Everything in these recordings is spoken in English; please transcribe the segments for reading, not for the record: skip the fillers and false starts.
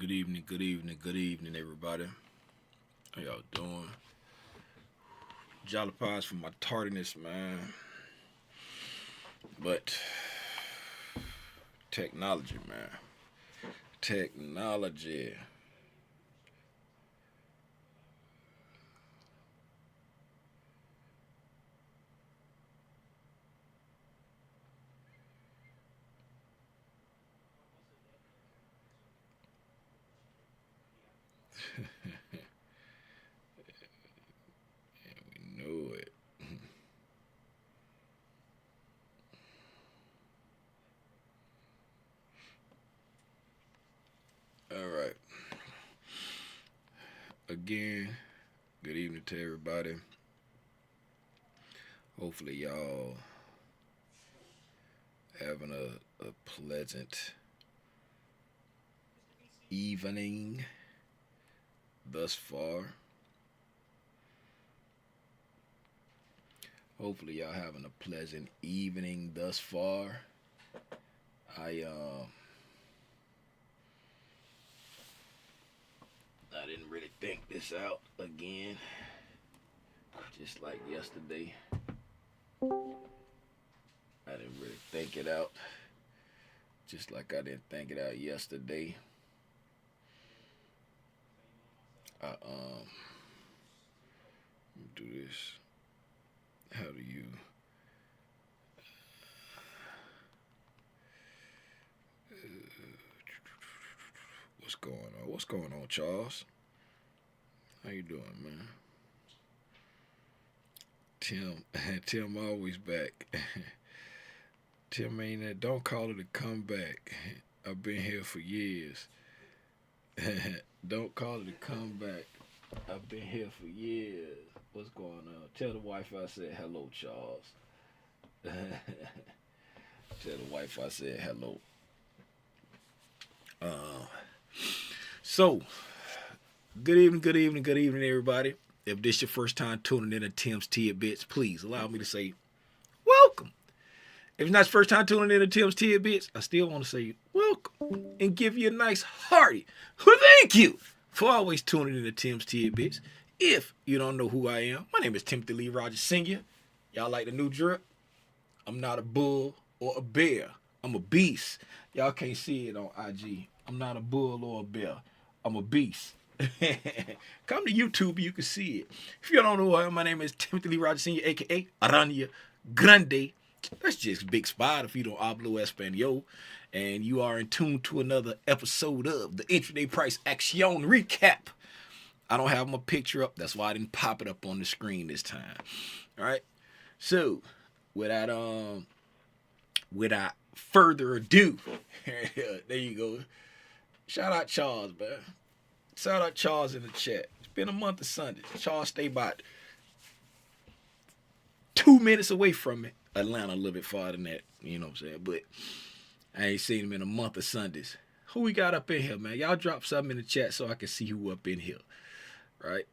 Good evening, everybody. How y'all doing? Jolly pies for my tardiness, man. But technology, man. Technology. We know it. All right. Again, good evening to everybody. Hopefully, y'all having a pleasant evening thus far. Hopefully, y'all having a pleasant evening thus far. I didn't really think this out again, just like yesterday. I didn't really think it out, just like I didn't think it out yesterday. Let me do this. How do you? What's going on? What's going on, Charles? How you doing, man? Tim, Tim always back. Tim ain't that. Don't call it a comeback. I've been here for years. Don't call it a comeback. I've been here for years. What's going on? Tell the wife I said hello, Charles. Tell the wife I said hello. Uh, so, good evening, everybody. If this your first time tuning in to Tim's Tidbits, please allow me to say welcome. If it's not your first time tuning in to Tim's Tidbits, I still want to say welcome and give you a nice hearty thank you for always tuning in to Tim's Tidbits. If you don't know who I am, my name is Timothy Lee Rogers Sr. Y'all like the new drip? I'm not a bull or a bear. I'm a beast. Y'all can't see it on IG. I'm not a bull or a bear. I'm a beast. Come to YouTube, you can see it. If you don't know who I am, my name is Timothy Lee Rogers Sr., aka Aranya Grande. That's just Big Spot if you don't hablo Espanol. And you are in tune to another episode of the Intraday Price Action Recap. I don't have my picture up. That's why I didn't pop it up on the screen this time. All right. So, without further ado, there you go. Shout out Charles, man. Shout out Charles in the chat. It's been a month of Sundays. Charles stay about 2 minutes away from me. Atlanta a little bit farther than that. You know what I'm saying? But I ain't seen him in a month of Sundays. Who we got up in here, man? Y'all drop something in the chat so I can see who up in here. Right?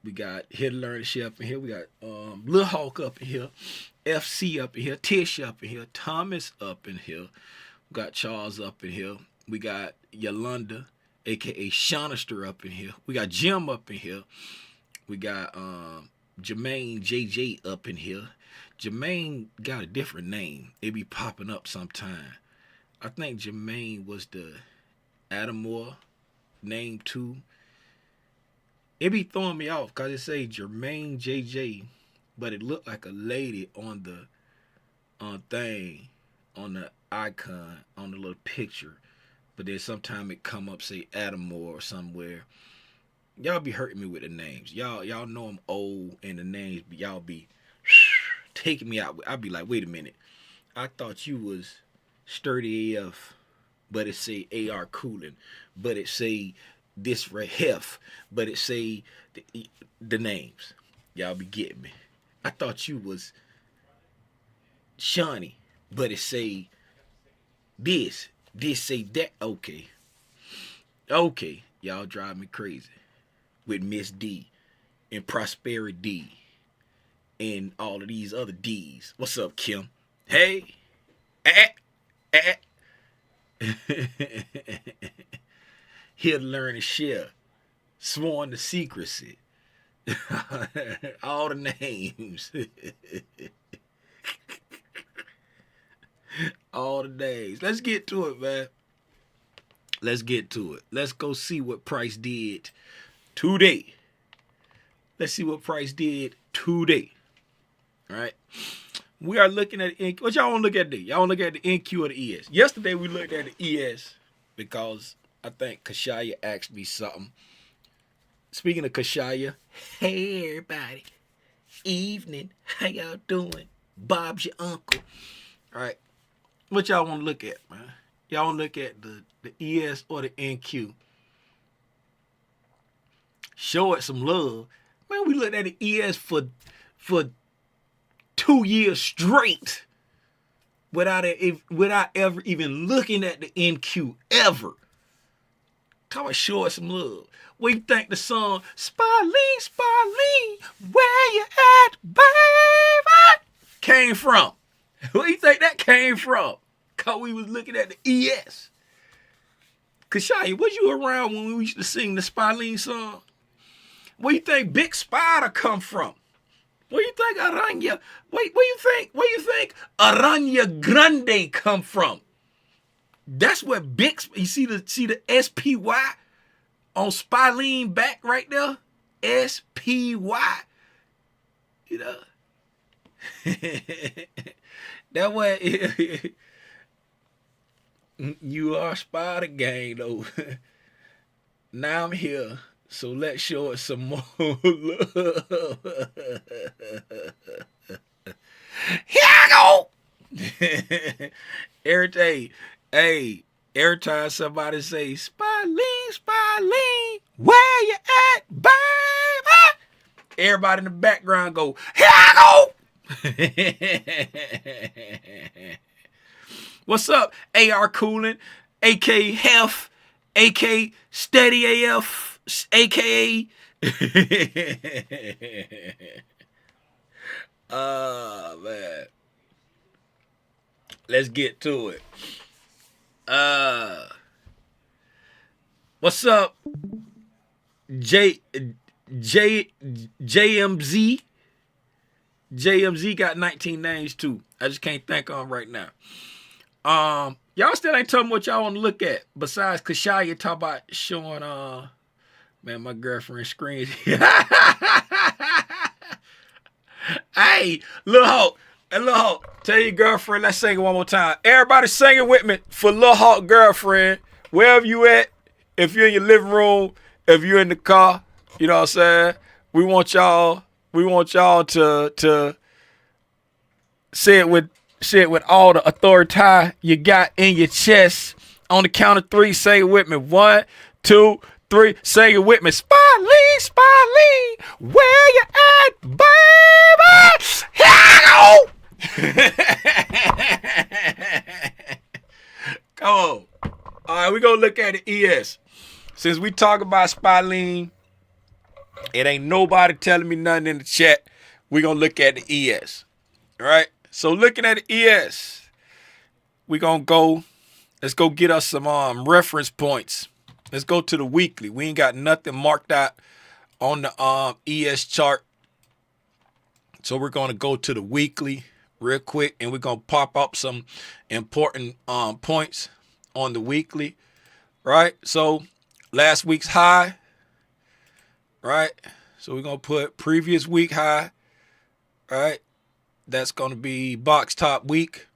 We got Here to Learn Shit up in here. We got Lil Hawk up in here. FC up in here. Tish up in here. Thomas up in here. We got Charles up in here. We got Yolanda, a.k.a. Shonister up in here. We got Jim up in here. We got Jermaine JJ up in here. Jermaine got a different name. It be popping up sometime. I think Jermaine was the Adamore name too. It be throwing me off because it say Jermaine JJ, but it looked like a lady on the thing, on the icon, on the little picture. But then sometime it come up say Adamore or somewhere. Y'all be hurting me with the names. Y'all know I'm old and the names, but y'all be taking me out. I be like, wait a minute. I thought you was Sturdy AF, but it say AR Cooling, but it say this right hef, but it say the names. Y'all be getting me. I thought you was Shawnee, but it say this say that. Okay, y'all drive me crazy with Miss D and Prosperity D and all of these other D's. What's up, Kim? Hey, eh, eh. here to learn and share, sworn to secrecy. All the names. All the names. Let's get to it, man. Let's get to it. Let's go see what Price did today. Let's see what Price did today. All right. We are looking at what y'all want to look at today? Y'all want to look at the NQ or the ES? Yesterday we looked at the ES because I think Kashaya asked me something. Speaking of Kashaya, hey everybody. Evening. How y'all doing? Bob's your uncle. All right. What y'all want to look at, man? Y'all want to look at the ES or the NQ? Show it some love. Man, we looked at the ES for 2 years straight without ever even looking at the NQ ever. Come on, show us some love. Where you think the song Sparleen, where you at, baby, came from? Where you think that came from? Cause we was looking at the ES. Kashaya, was you around when we used to sing the Sparleen song? Where you think Big Spider come from? Where you think Aranya? Where you think Aranya Grande come from? That's where Big. You see the SPY on Sparleen back right there. SPY. You know. That way. You are Spider Gang though. Now I'm here. So let's show it some more love. Here I go. Every time somebody say, Sparleen, where you at, baby? Everybody in the background go, here I go. What's up, AR Cooling, AK Hef, AK Steady AF, AKA man. Let's get to it. What's up? JMZ. JMZ got 19 names too. I just can't think of them right now. Y'all still ain't telling me what y'all want to look at. Besides Kashaya talk about showing man, my girlfriend screams. Hey, Lil Hawk. Hey, Lil Hawk, tell your girlfriend, let's sing it one more time. Everybody sing it with me for Lil Hawk girlfriend. Wherever you at, if you're in your living room, if you're in the car, you know what I'm saying? We want y'all to say it with all the authority you got in your chest. On the count of 3, say it with me. 1, 2, 3, say it with me. Sparleen, where you at, baby? Here I go. Come on. All right, we're going to look at the ES. Since we talk about Sparleen, it ain't nobody telling me nothing in the chat. We're going to look at the ES. All right? So looking at the ES, we're going to go, let's go get us some reference points. Let's go to the weekly. We ain't got nothing marked out on the ES chart. So we're going to go to the weekly real quick, and we're going to pop up some important points on the weekly, right? So last week's high, right? So we're going to put previous week high, right? That's going to be box top week,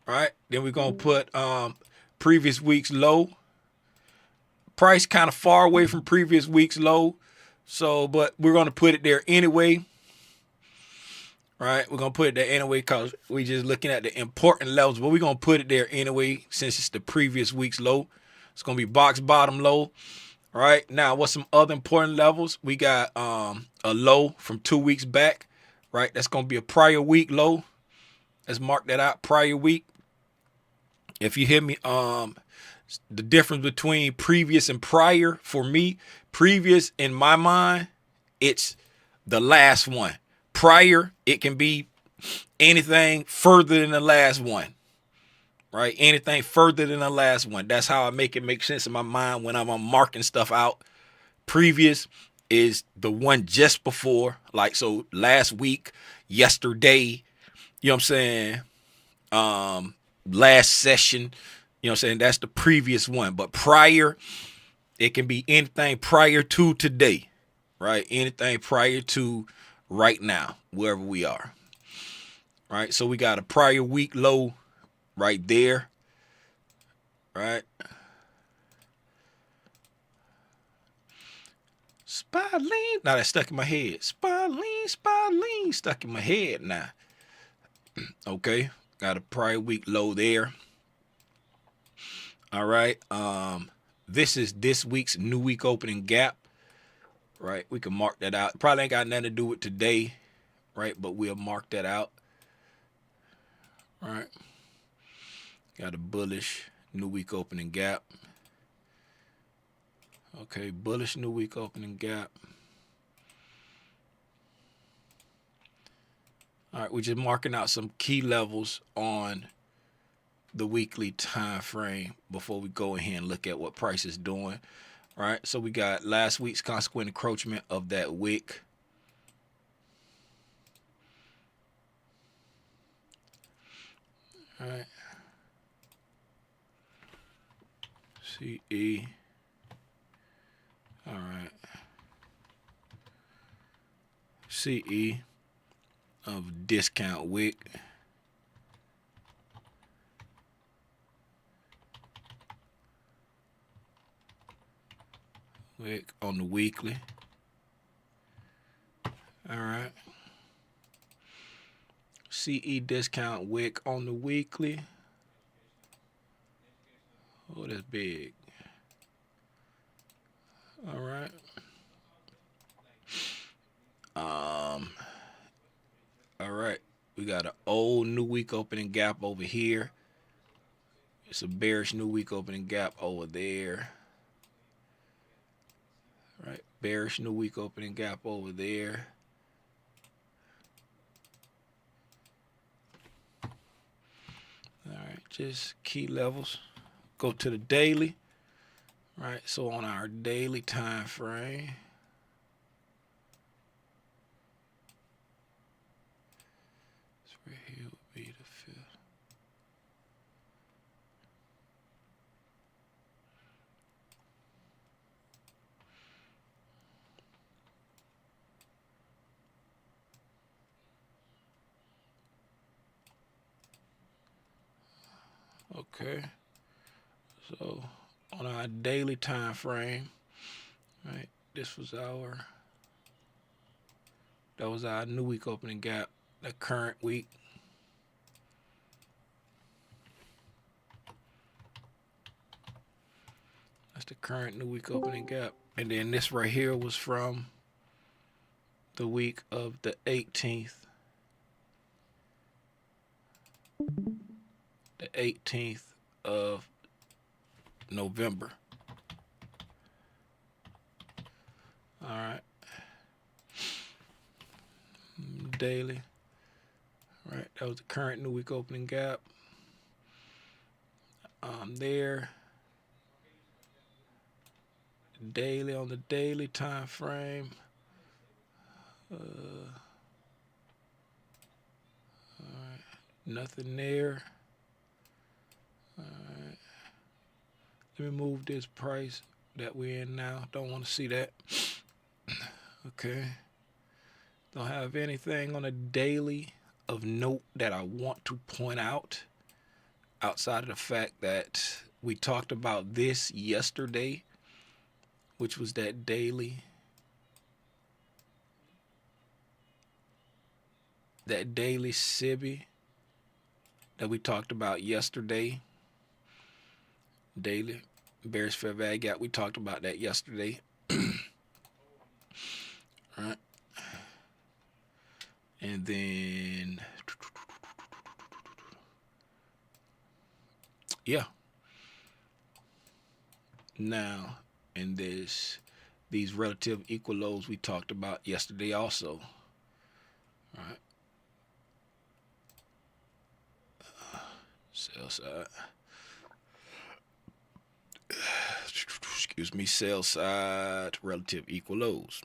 right? Then we're going to put previous week's low. Price kind of far away from previous week's low. So, but we're going to put it there anyway. Right? We're going to put it there anyway because we're just looking at the important levels. But we're going to put it there anyway since it's the previous week's low. It's going to be box bottom low. All right? Now, what's some other important levels? We got a low from 2 weeks back. Right? That's going to be a prior week low. Let's mark that out. Prior week. If you hear me, the difference between previous and prior for me, previous in my mind, it's the last one. Prior, it can be anything further than the last one. right? Anything further than the last one. That's how I make it make sense in my mind when I'm marking stuff out. Previous is the one just before, like so last week, yesterday, you know what I'm saying? Last session, you know what I'm saying? That's the previous one. But prior, it can be anything prior to today, right? Anything prior to right now, wherever we are. Right? So we got a prior week low right there. Right? Spiraling. Now that's stuck in my head. Spiraling, stuck in my head now. Okay. Got a prior week low there. All right. This is this week's new week opening gap. Right. We can mark that out. Probably ain't got nothing to do with today. Right. But we'll mark that out. All right. Got a bullish new week opening gap. Okay. Bullish new week opening gap. All right, we're just marking out some key levels on the weekly time frame before we go ahead and look at what price is doing. All right, so we got last week's consequent encroachment of that wick. All right. CE. All right. CE of discount wick. Wick on the weekly. All right. CE discount wick on the weekly. Oh, that's big. All right. All right. We got an old new week opening gap over here. It's a bearish new week opening gap over there. All right. Bearish new week opening gap over there. All right. Just key levels. Go to the daily. All right. So on our daily time frame. Right here would be the 5th. Okay. So on our daily time frame, right? This was our new week opening gap, the current week. That's the current new week opening gap. And then this right here was from the week of the 18th. The 18th of November. All right. Daily. All right. That was the current new week opening gap. There. Daily on the daily time frame. All right. Nothing there. All right. Let me move this price that we're in now. Don't want to see that. Okay. Don't have anything on a daily of note that I want to point out outside of the fact that we talked about this yesterday, which was that daily SIBI that we talked about yesterday. Daily bearish fair value gap. We talked about that yesterday. All right. And then, yeah. Now, in these relative equal lows we talked about yesterday also. All right. Sell side. Excuse me, sell side relative equal lows.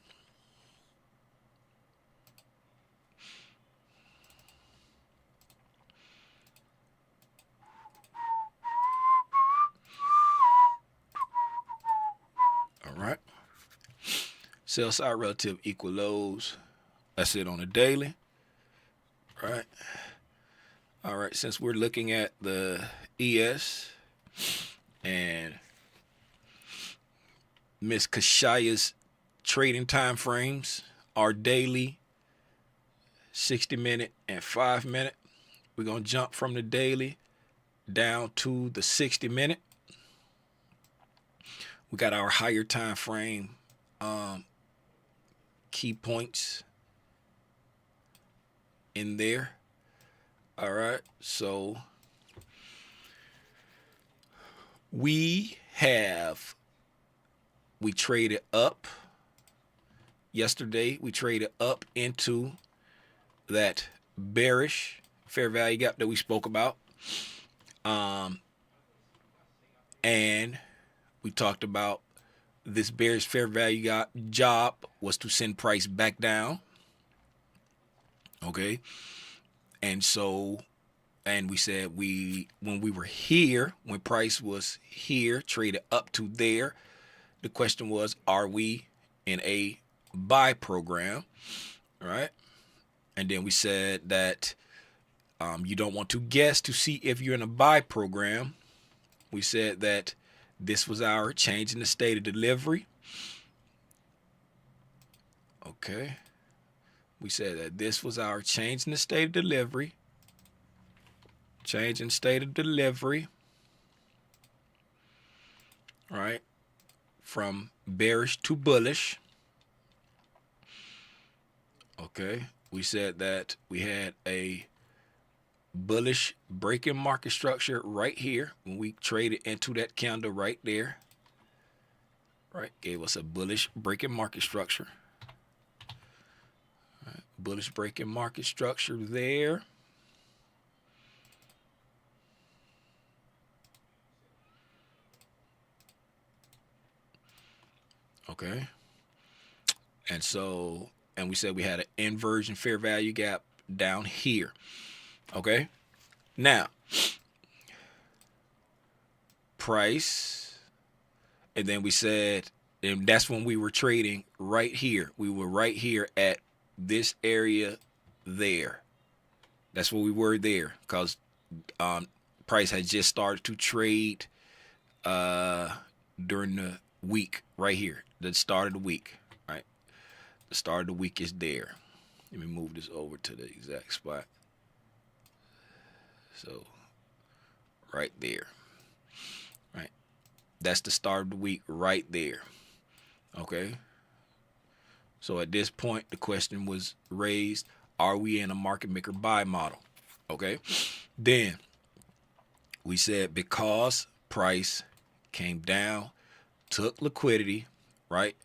All right. Sell side relative equal lows. That's it on the daily. Right. All right. Since we're looking at the ES and Miss Kashaya's trading time frames, our daily 60-minute and 5-minute. We're going to jump from the daily down to the 60-minute. We got our higher time frame key points in there. All right. So we traded up yesterday. We traded up into that bearish fair value gap that we spoke about. And we talked about this bearish fair value job was to send price back down. Okay. And so, and we said when we were here, when price was here, traded up to there, the question was, are we in a buy program? Right. And then we said that you don't want to guess to see if you're in a buy program. We said that this was our change in the state of delivery. Okay. We said that this was our change in the state of delivery. Change in state of delivery. All right. From bearish to bullish. Okay. We said that we had a bullish breaking market structure right here when we traded into that candle right there. Right. Gave us a bullish breaking market structure. Right. Bullish breaking market structure there. Okay. And so, and we said we had an inversion fair value gap down here. Okay. Now, price, and then we said, and that's when we were trading right here. We were right here at this area there. That's where we were there, because price had just started to trade during the week right here. The start of the week, right? The start of the week is there. Let me move this over to the exact spot. So right there, right? That's the start of the week right there. Okay. So at this point, the question was raised, are we in a market maker buy model? Okay. Then we said, because price came down, took liquidity, right?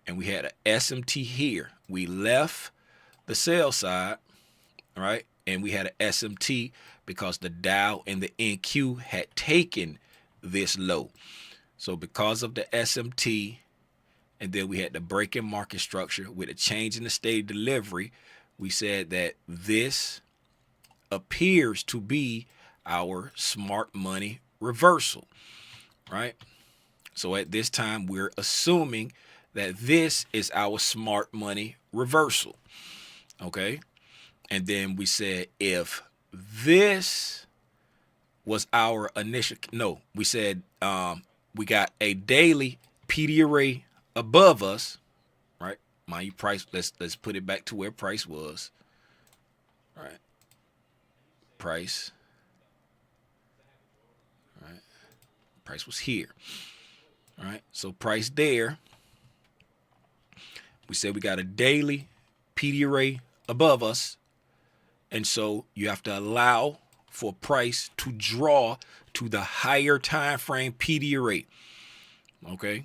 And we had an SMT here. We left the sell side, right? And we had an SMT because the Dow and the NQ had taken this low. So because of the SMT, and then we had the break-in market structure with a change in the state of delivery, we said that this appears to be our smart money reversal, right? So at this time, we're assuming that this is our smart money reversal, okay? And then we said, if this was our initial, no, we said we got a daily PD array above us, right? Mind you, price, let's put it back to where price was, right? Price, right? Price was here, right? So price there, we said we got a daily PD array above us. And so you have to allow for price to draw to the higher time frame PD array. Okay.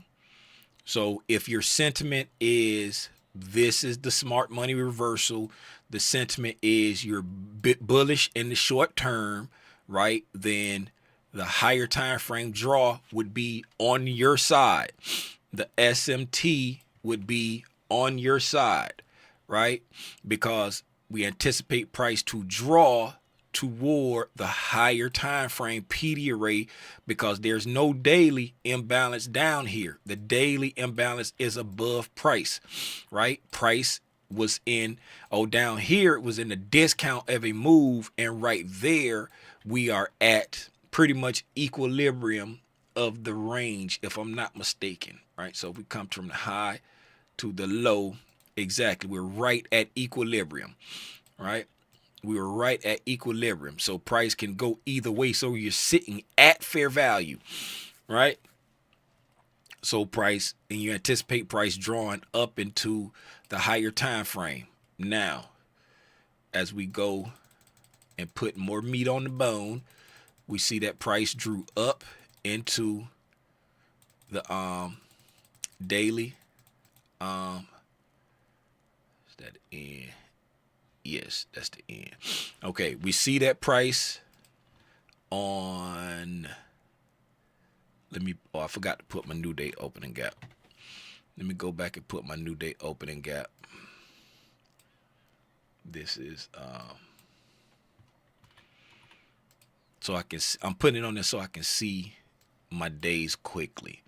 So if your sentiment is this is the smart money reversal, the sentiment is you're bullish in the short term, right, then the higher time frame draw would be on your side. The SMT would be on your side, right? Because we anticipate price to draw toward the higher time frame PD array because there's no daily imbalance down here. The daily imbalance is above price, right? Price was in, down here it was in the discount of a move, and right there we are at pretty much equilibrium of the range, if I'm not mistaken, right? So if we come from the high to the low, exactly, we're right at equilibrium, right? We were right at equilibrium. So price can go either way. So you're sitting at fair value, right? So price, and you anticipate price drawing up into the higher time frame. Now, as we go and put more meat on the bone, we see that price drew up into the daily. Is that the end? Yes, that's the end. Okay, we see that price on, I forgot to put my new day opening gap. Let me go back and put my new day opening gap. This is so I can, I'm putting it on there so I can see my days quickly,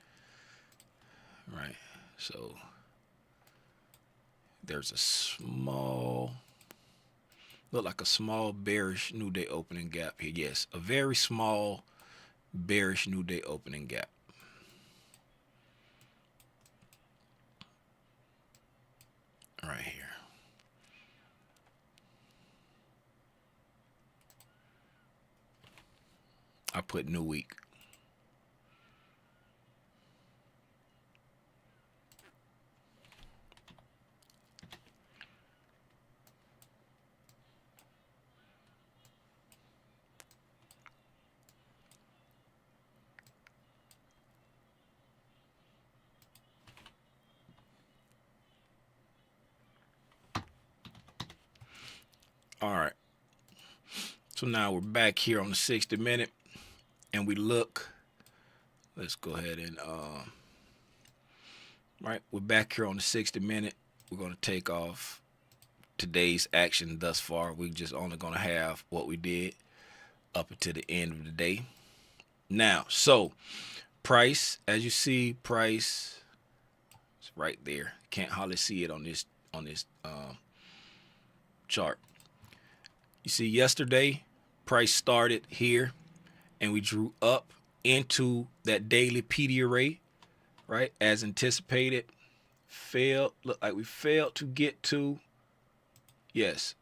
right? So there's a small, look like a small bearish new day opening gap here. Yes, a very small bearish new day opening gap. Right here. I put new week. All right. So now we're back here on the 60 minute and we look, let's go ahead and, right, we're back here on the 60 minute. We're going to take off today's action thus far. We're just only going to have what we did up until the end of the day. Now, so price, as you see, price is right there. Can't hardly see it on this chart. You see, yesterday price started here and we drew up into that daily PD array, right? As anticipated, look like we failed to get to, yes,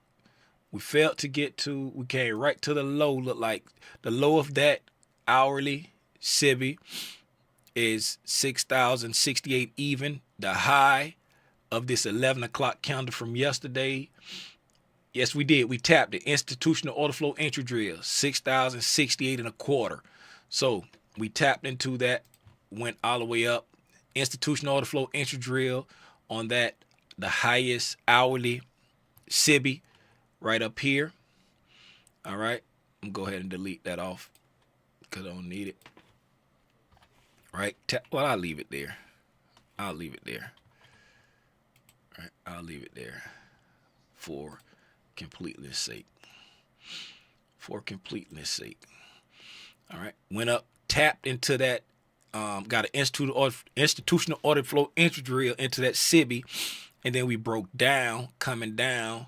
we failed to get to, we came right to the low. Look like the low of that hourly SIBI is 6,068 even. The high of this 11 o'clock candle from yesterday, yes, we did. We tapped the institutional order flow entry drill, 6,068 and a quarter. So we tapped into that, went all the way up. Institutional order flow entry drill on that, the highest hourly SIBI right up here. All right. I'm going to go ahead and delete that off because I don't need it. Right. Well, I'll leave it there. I'll leave it there. All right. I'll leave it there for completeness sake. For completeness sake. All right. Went up, tapped into that, got an institutional order flow entry drill into that SIBI, and then we broke down, coming down,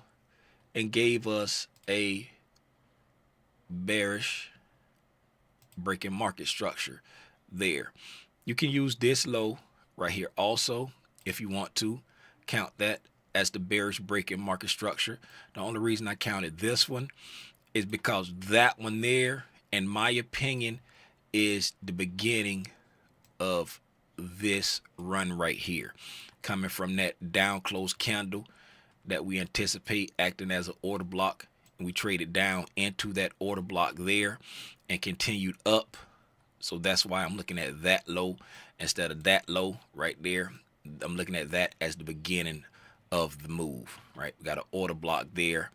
and gave us a bearish breaking market structure there. You can use this low right here also if you want to count that as the bearish breaking market structure. The only reason I counted this one is because that one there, in my opinion, is the beginning of this run right here, coming from that down close candle that we anticipate acting as an order block, and we traded down into that order block there and continued up. So that's why I'm looking at that low instead of that low right there. I'm looking at that as the beginning of the move, right? We got an order block there,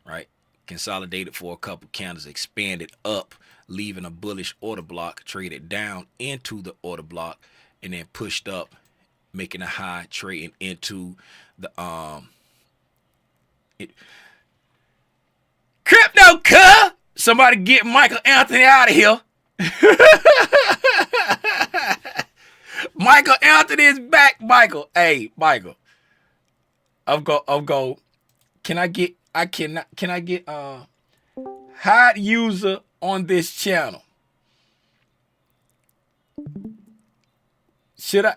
right? consolidated for a couple candles, expanded up, leaving a bullish order block, traded down into the order block, and then pushed up, making a high, trading into the crypto cuh. Somebody get Michael Anthony out of here. Michael Anthony is back. Michael, hey Michael, I'm go. Can I get hide user on this channel? Should I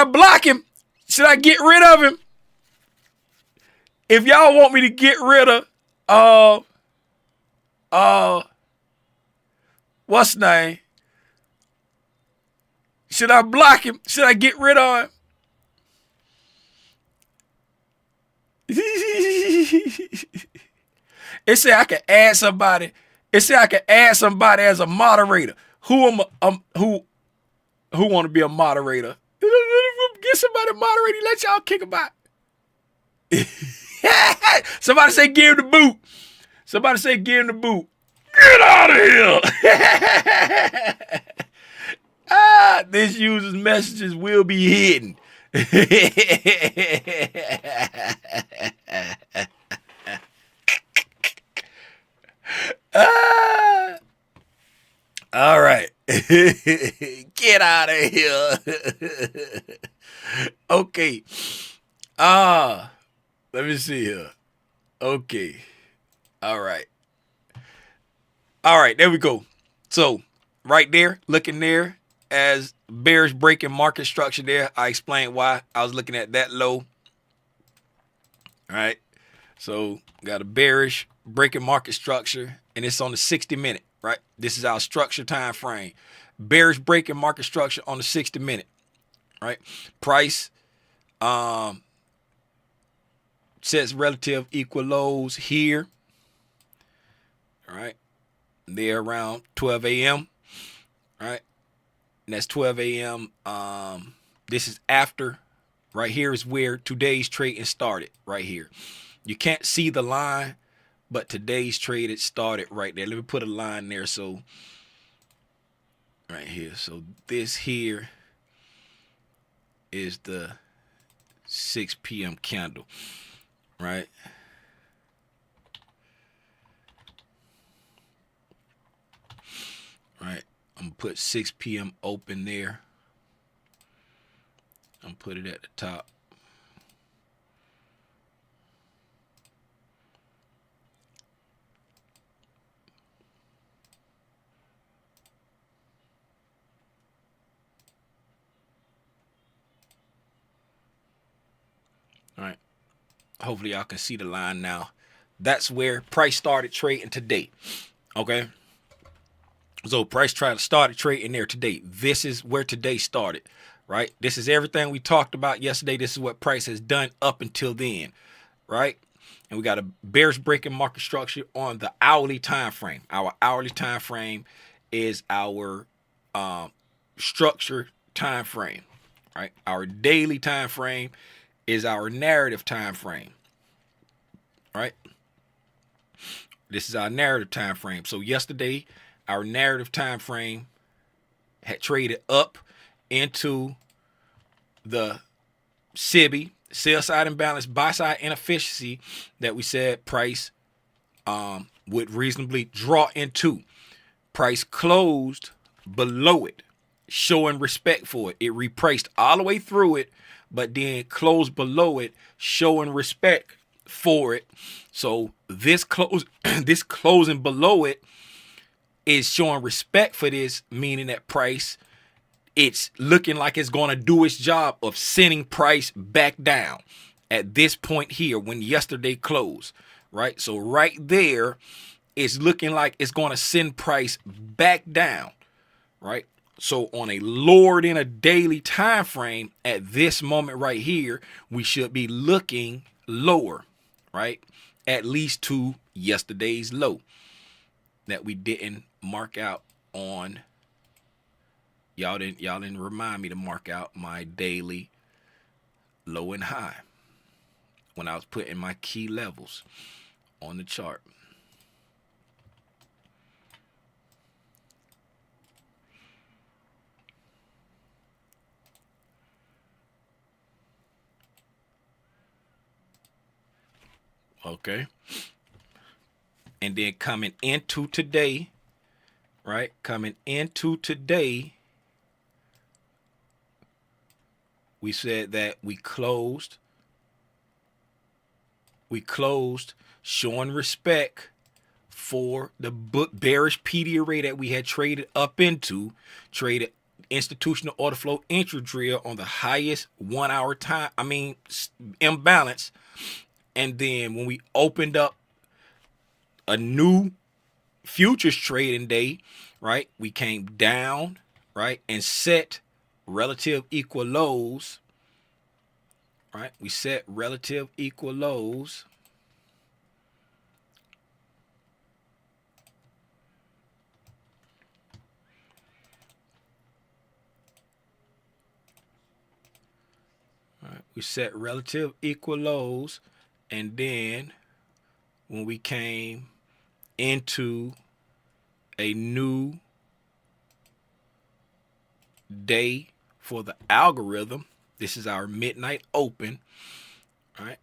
block him? Should I get rid of him? If y'all want me to get rid of what's his name? Should I block him? Should I get rid of him? It said I can add somebody. It said I can add somebody as a moderator. Who want to be a moderator? Get somebody a moderator. Let y'all kick about. Somebody say give him the boot. Somebody say give him the boot. Get out of here. This user's messages will be hidden. All right. Get out of here. Okay. Let me see here. Okay. All right. All right, there we go. So, right there, looking there as bearish breaking market structure there. I explained why I was looking at that low. All right. So, got a bearish breaking market structure, and it's on the 60-minute, right? This is our structure time frame. Bearish breaking market structure on the 60-minute, right? Price sets relative equal lows here. All right. They're around 12 a.m. Right. And that's 12 a.m. This is after. Right here is where today's trading started. Right here. You can't see the line, but today's trade it started right there. Let me put a line there. So right here. So this here is the 6 p.m. candle. Right. Right. I'm going to put 6 p.m. open there. I'm going to put it at the top. All right. Hopefully y'all can see the line now. That's where price started trading today. Okay. So price started trading there today. This is where today started, right? This is everything we talked about yesterday. This is what price has done up until then, right? And we got a bearish breaking market structure on the hourly time frame. Our hourly time frame is our structure time frame, right? Our daily time frame is our narrative time frame, right? This is our narrative time frame. So yesterday, our narrative time frame had traded up into the SIBI, sell side imbalance, buy side inefficiency that we said price would reasonably draw into. Price closed below it, showing respect for it. It repriced all the way through it, but then closed below it, showing respect for it. So this closing below it is showing respect for this, meaning that price, it's looking like it's going to do its job of sending price back down at this point here when yesterday closed, right? So right there, it's looking like it's going to send price back down, right? So on a lower than a daily time frame at this moment right here, we should be looking lower, right? At least to yesterday's low that we didn't mark out on. Y'all didn't remind me to mark out my daily low and high when I was putting my key levels on the chart. Okay. And then coming into today, right? Coming into today, we said that we closed showing respect for the bearish PD array that we had traded up into, traded institutional order flow entry drill on the highest 1 hour time, imbalance. And then when we opened up a new futures trading day, right, we came down, right, and set relative equal lows, right? We set relative equal lows. All right, we set relative equal lows, and then when we came into a new day for the algorithm, this is our midnight open. All right,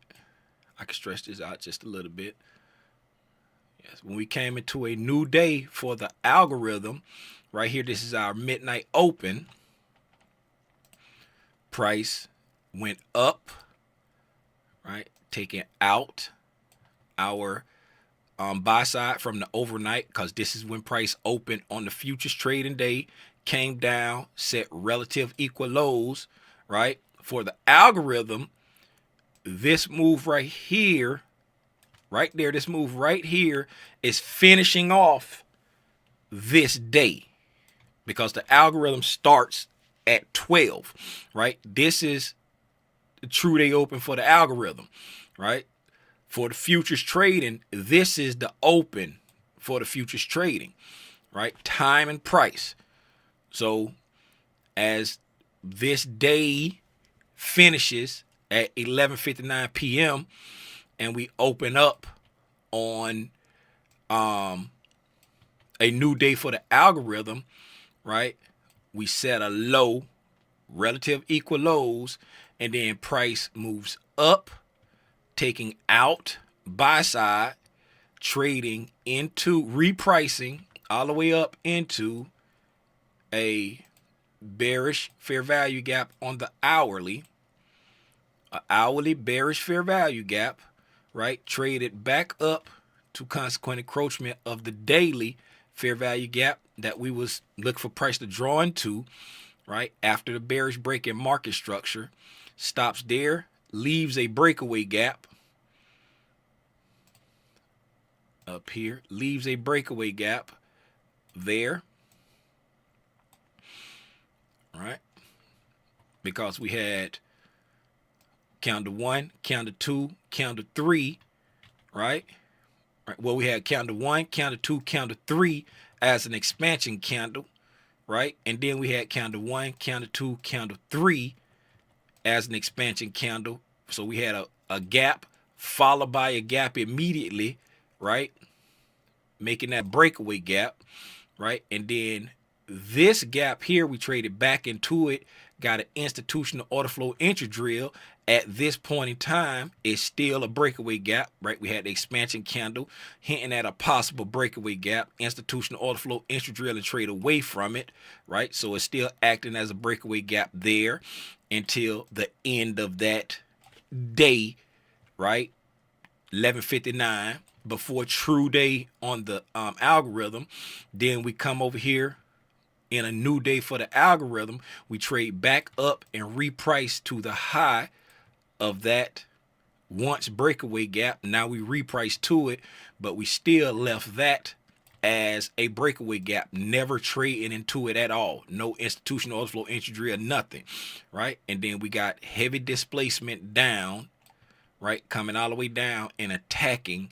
I can stretch this out just a little bit. Yes, when we came into a new day for the algorithm, right here, this is our midnight open. Price went up, right, taking out our buy side from the overnight, because this is when price opened on the futures trading day, came down, set relative equal lows, right? For the algorithm, this move right here, right there, this move right here is finishing off this day, because the algorithm starts at 12, right? This is the true day open for the algorithm, right? For the futures trading, this is the open for the futures trading, right? Time and price. So as this day finishes at 11:59 p.m. and we open up on a new day for the algorithm, right? We set a low, relative equal lows, and then price moves up, taking out buy side, trading into repricing all the way up into a bearish fair value gap on the hourly, bearish fair value gap, right? Traded back up to consequent encroachment of the daily fair value gap that we was looking for price to draw into, right? After the bearish break in market structure, stops there, leaves a breakaway gap up here, leaves a breakaway gap there, right? Because we had candle 1, candle 2, candle 3, right? Well, we had candle 1, candle 2, candle 3 as an expansion candle, right? And then we had candle 1, candle 2, candle 3 as an expansion candle. So we had a gap followed by a gap immediately, right? Making that breakaway gap, right? And then this gap here, we traded back into it, got an institutional order flow entry drill. At this point in time, it's still a breakaway gap, right? We had the expansion candle hinting at a possible breakaway gap, institutional order flow entry drill, and trade away from it, right? So it's still acting as a breakaway gap there until the end of that day, right? 11:59 before true day on the algorithm. Then we come over here in a new day for the algorithm. We trade back up and reprice to the high of that once breakaway gap. Now we reprice to it, but we still left that as a breakaway gap, never trading into it at all. No institutional order flow entry drill, nothing, right? And then we got heavy displacement down, right? Coming all the way down and attacking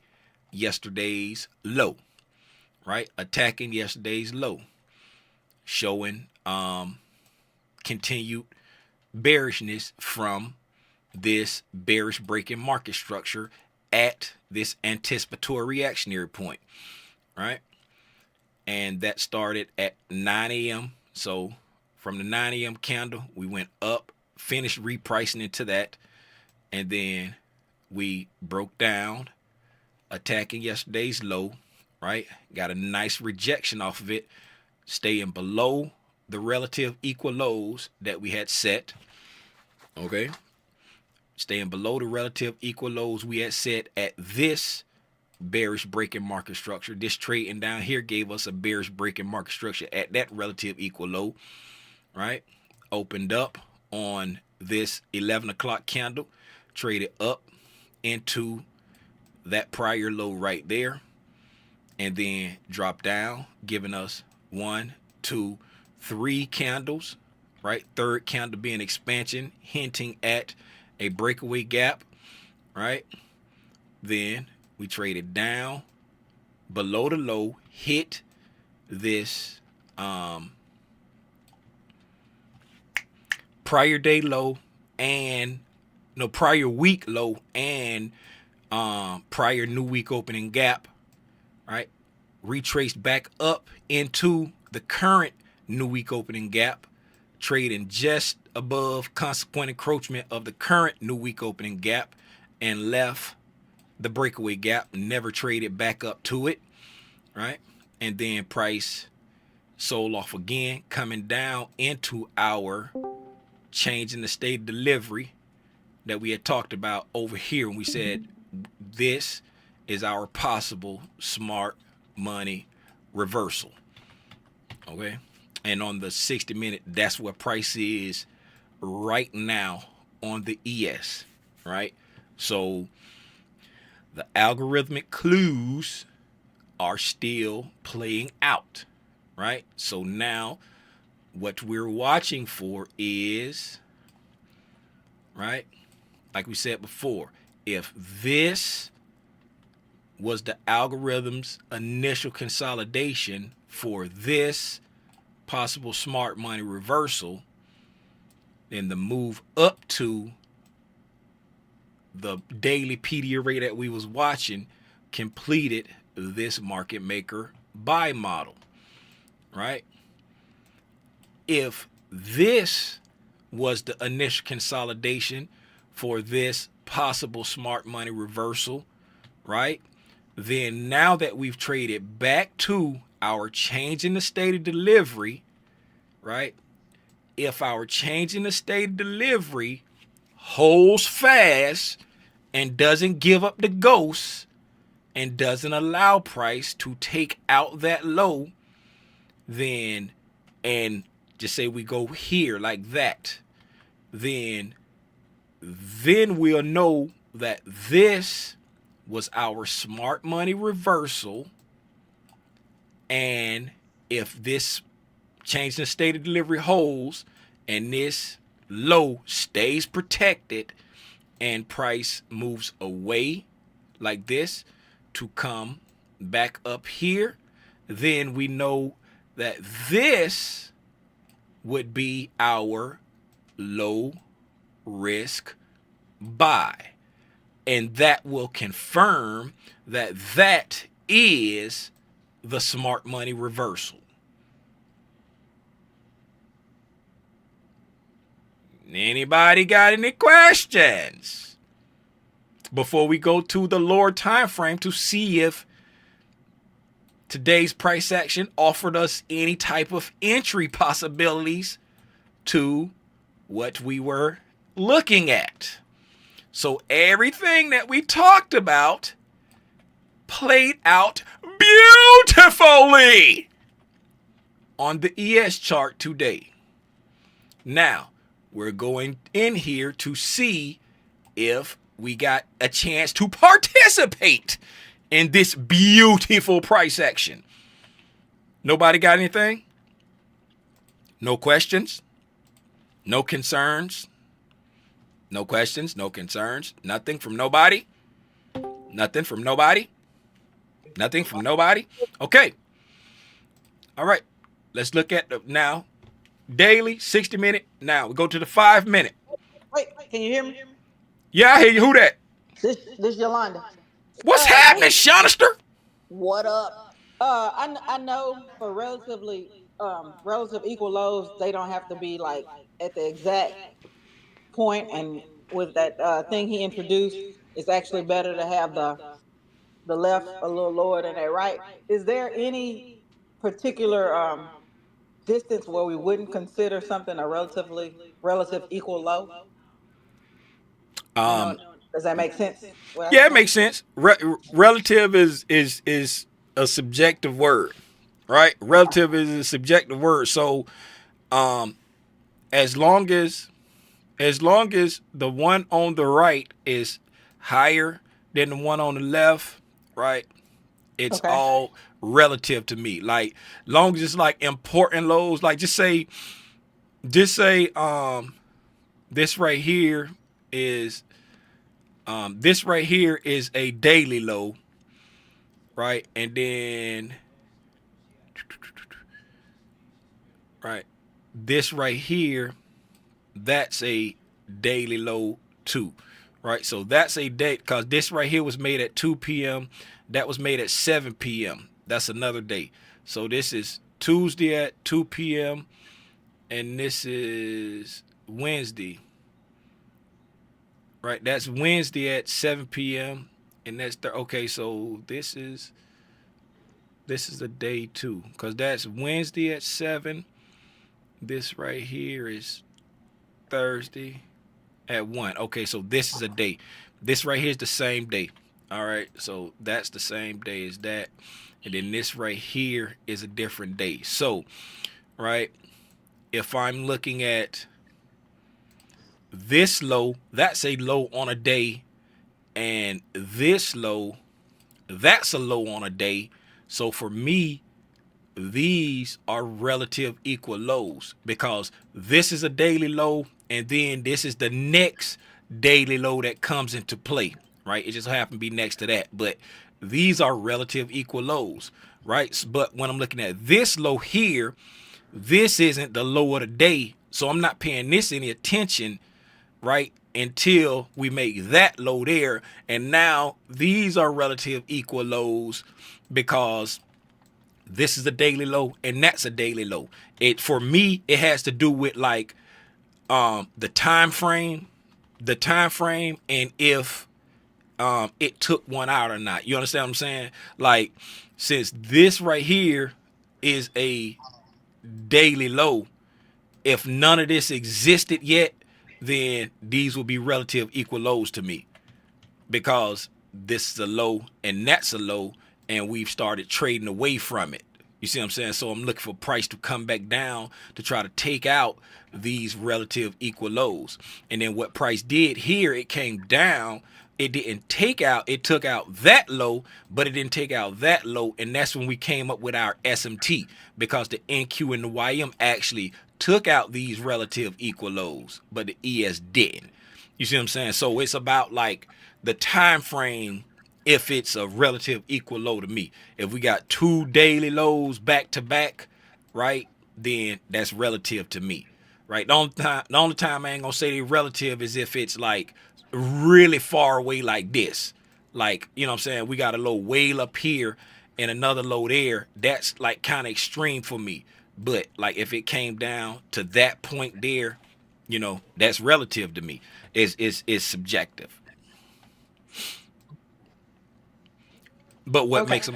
yesterday's low, right? Attacking yesterday's low, showing continued bearishness from this bearish break in market structure at this anticipatory reactionary point, right? And that started at 9 a.m. So from the 9 a.m. candle, we went up, finished repricing into that, and then we broke down, attacking yesterday's low, right? Got a nice rejection off of it, staying below the relative equal lows that we had set, okay? Staying below the relative equal lows we had set at this bearish breaking market structure. This trading down here gave us a bearish breaking market structure at that relative equal low, right? Opened up on this 11 o'clock candle, traded up into that prior low right there, and then dropped down, giving us 1, 2, 3 candles, right? Third candle being expansion, hinting at a breakaway gap, right? Then we traded down below the low, hit this prior day low and prior week low and prior new week opening gap, right? Retraced back up into the current new week opening gap, trading just above consequent encroachment of the current new week opening gap, and left the breakaway gap, never traded back up to it, right? And then price sold off again, coming down into our change in the state of delivery that we had talked about over here when we said this is our possible smart money reversal, okay? And on the 60-minute, that's what price is right now on the ES, right? So the algorithmic clues are still playing out, right? So now what we're watching for is, right, like we said before, if this was the algorithm's initial consolidation for this possible smart money reversal, then the move up to the daily PDub rate that we was watching completed this market maker buy model, right? If this was the initial consolidation for this possible smart money reversal, right, then now that we've traded back to our change in the state of delivery, right, if our change in the state of delivery holds fast and doesn't give up the ghost and doesn't allow price to take out that low, then, and just say we go here like that, then we'll know that this was our smart money reversal. And if this change in state of delivery holds and this low stays protected and price moves away like this to come back up here, then we know that this would be our low risk buy, and that will confirm that that is the smart money reversal. Anybody got any questions before we go to the lower time frame to see if today's price action offered us any type of entry possibilities to what we were looking at? So everything that we talked about played out beautifully on the ES chart today. Now, we're going in here to see if we got a chance to participate in this beautiful price action. Nobody got anything? No questions? No concerns? No questions, no concerns, nothing from nobody? Nothing from nobody? Nothing from nobody? Okay. All right. Let's look at the now daily 60-minute. Now we go to the 5-minute. Wait, can you hear me? Yeah, I hear you. Who that? This Yolanda. What's Hey, happening, Shonister? what up? I know for relative equal lows, they don't have to be like at the exact point. And with that thing he introduced, it's actually better to have the left a little lower than that right. Is there any particular distance where we wouldn't consider something a relative equal low? You know, Um, does that make sense? What I yeah, just it said? makes sense. Relative is a subjective word, right? Okay. Relative is a subjective word. So, um, as long as the one on the right is higher than the one on the left, right? It's Okay. all relative to me. Like, long as it's like important lows, like just say this right here is this right here is a daily low, right? And then right, this right here, that's a daily low too, right? So that's a date because this right here was made at 2 p.m. That was made at 7 p.m. That's another day. So this is Tuesday at 2 p.m. and this is Wednesday, right? That's Wednesday at 7 p.m. and that's okay. So this is a day two because that's Wednesday at 7. This right here is Thursday at 1. Okay, so this is a day. This right here is the same day. All right, so that's the same day as that. And then this right here is a different day. So, right, if I'm looking at this low, that's a low on a day. And this low, that's a low on a day. So for me, these are relative equal lows because this is a daily low and then this is the next daily low that comes into play, right? It just happened to be next to that, but these are relative equal lows, right? But when I'm looking at this low here, this isn't the low of the day, so I'm not paying this any attention, right? Until we make that low there, and now these are relative equal lows because this is a daily low and that's a daily low. It for me it has to do with like the time frame, and if it took one out or not. You understand what I'm saying? Like, since this right here is a daily low, if none of this existed yet, then these will be relative equal lows to me because this is a low and that's a low, and we've started trading away from it. You see what I'm saying? So I'm looking for price to come back down to try to take out these relative equal lows. And then what price did here, it came down. It didn't take out, it took out that low, but it didn't take out that low. And that's when we came up with our SMT because the NQ and the YM actually took out these relative equal lows, but the ES didn't. You see what I'm saying? So it's about like the time frame if it's a relative equal low to me. If we got two daily lows back to back, right, then that's relative to me. Right? The only time I ain't gonna say they relative is if it's like really far away like this. Like, you know what I'm saying? We got a low way up here and another low there. That's like kind of extreme for me. But like if it came down to that point there, that's relative to me. It's subjective. But what Okay. makes them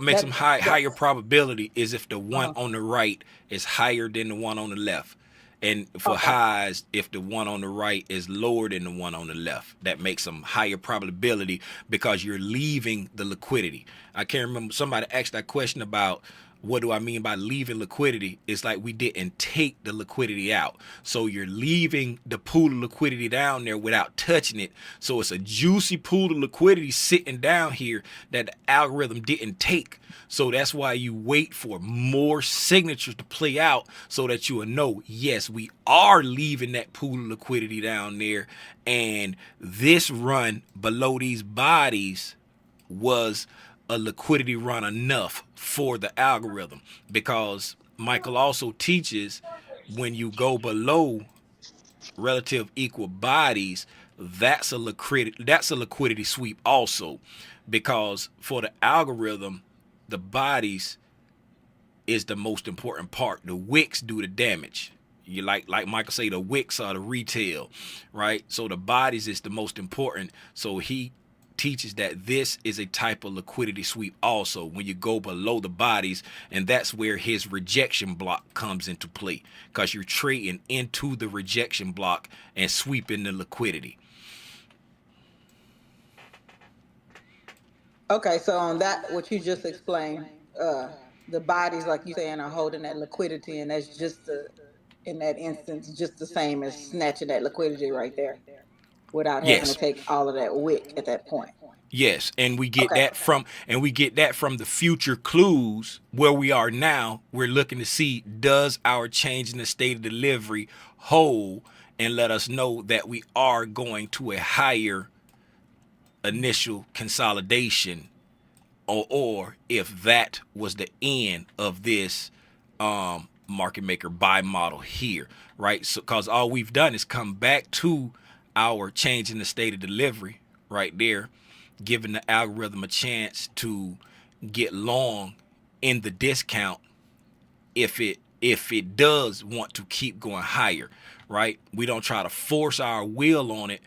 That higher probability is if the one uh on the right is higher than the one on the left. And for okay. highs, if the one on the right is lower than the one on the left, that makes them higher probability because you're leaving the liquidity. I can't remember, somebody asked that question about what do I mean by leaving liquidity? It's like we didn't take the liquidity out. So you're leaving the pool of liquidity down there without touching it. So it's a juicy pool of liquidity sitting down here that the algorithm didn't take. So that's why you wait for more signatures to play out so that you will know, yes, we are leaving that pool of liquidity down there. And this run below these bodies was a liquidity run enough for the algorithm, because Michael also teaches when you go below relative equal bodies, that's a liquidity sweep also, because for the algorithm, the bodies is the most important part. The wicks do the damage. You like Michael say, the wicks are the retail, right? So the bodies is the most important. So he teaches that this is a type of liquidity sweep also when you go below the bodies, and that's where his rejection block comes into play, because you're trading into the rejection block and sweeping the liquidity. Okay, so on that, what you just explained, the bodies, like you saying, are holding that liquidity, and that's just in that instance, just the same as snatching that liquidity right there, without having to Yes. take all of that wick at that point. Yes, and we get Okay. that from the future clues where we are now. We're looking to see, does our change in the state of delivery hold and let us know that we are going to a higher initial consolidation, or if that was the end of this market maker buy model here, right? So because all we've done is come back to our change in the state of delivery right there, giving the algorithm a chance to get long in the discount if it does want to keep going higher, right? We don't try to force our will on it.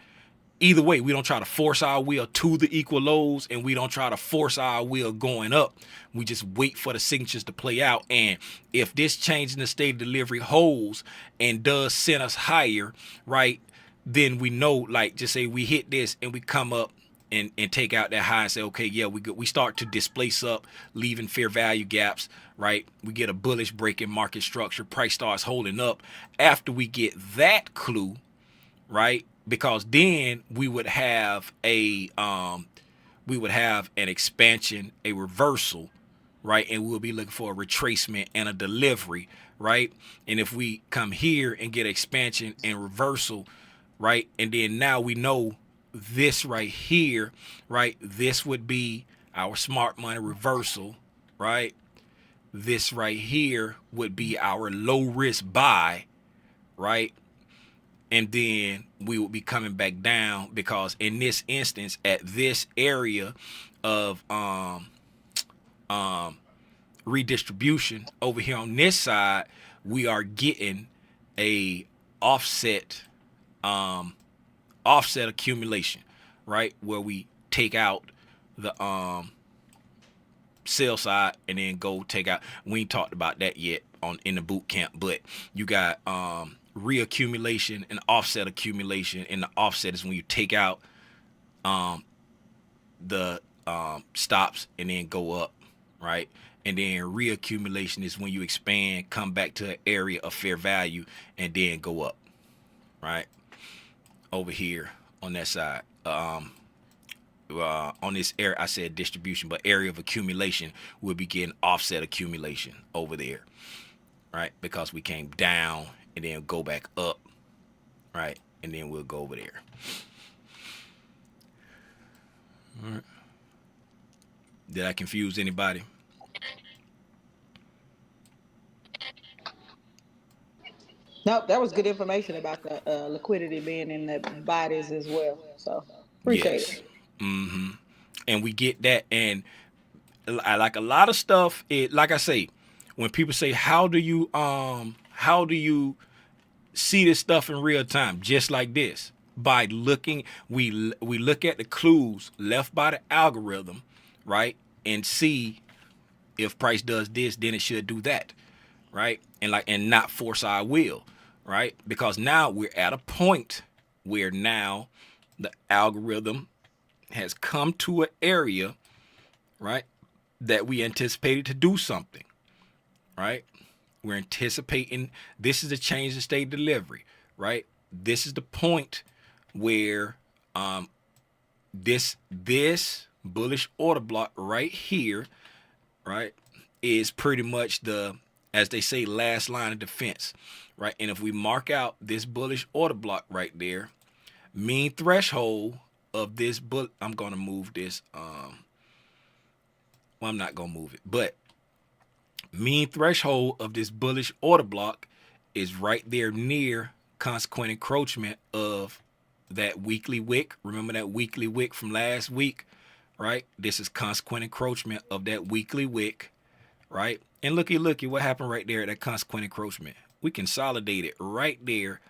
Either way, we don't try to force our will to the equal lows, and we don't try to force our will going up. We just wait for the signatures to play out. And if this change in the state of delivery holds and does send us higher, right, then we know, like, just say we hit this and we come up and take out that high and say, okay, yeah, we start to displace up, leaving fair value gaps, right? We get a bullish break in market structure. Price starts holding up. After we get that clue, right? Because then we would have an expansion, a reversal, right? And we'll be looking for a retracement and a delivery, right? And if we come here and get expansion and reversal, right? And then now we know this right here, right? This would be our smart money reversal, right? This right here would be our low risk buy, right? And then we will be coming back down, because in this instance, at this area of redistribution over here on this side, we are getting a offset accumulation, right, where we take out the sell side and then go take out. We ain't talked about that yet in the boot camp, but you got reaccumulation and offset accumulation. And the offset is when you take out the stops and then go up, right? And then reaccumulation is when you expand, come back to an area of fair value, and then go up, right? Over here on that side. On this area, I said distribution, but area of accumulation, we'll be getting offset accumulation over there, right? Because we came down and then go back up, right? And then we'll go over there. All right. Did I confuse anybody? Nope, that was good information about the liquidity being in the bodies as well. So appreciate Yes. it. And we get that. And I like a lot of stuff. Like I say, when people say, how do you see this stuff in real time? Just like this, by looking, we look at the clues left by the algorithm, right, and see if price does this, then it should do that, right? And not force our will, right? Because now we're at a point where now the algorithm has come to an area, right, that we anticipated to do something, right? We're anticipating this is a change in state delivery, right? This is the point where this bullish order block right here, right, is pretty much the, as they say, last line of defense, right? And if we mark out this bullish order block right there, mean threshold of this I'm gonna move this. Well, I'm not gonna move it, but mean threshold of this bullish order block is right there near consequent encroachment of that weekly wick. Remember that weekly wick from last week, right? This is consequent encroachment of that weekly wick, right? And looky, what happened right there at that consequent encroachment. We consolidated right there,